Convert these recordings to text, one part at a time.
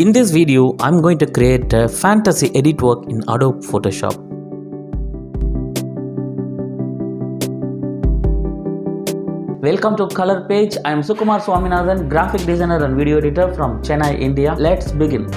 In this video, I'm going to create a fantasy edit work in Adobe Photoshop. Welcome to Color Page. I am Sukumar Swaminathan, graphic designer and video editor from Chennai, India. Let's begin.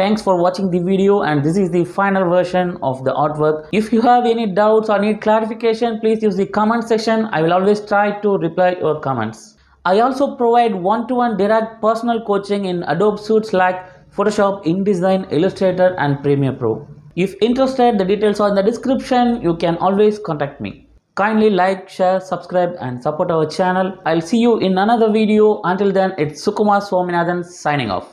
Thanks for watching the video, and this is the final version of the artwork. If you have any doubts or need clarification, please use the comment section. I will always try to reply your comments. I also provide one-to-one direct personal coaching in Adobe suites like Photoshop, InDesign, Illustrator and Premiere Pro. If interested, the details are in the description. You can always contact me. Kindly like, share, subscribe and support our channel. I'll see you in another video. Until then, it's Sukumar Swaminathan signing off.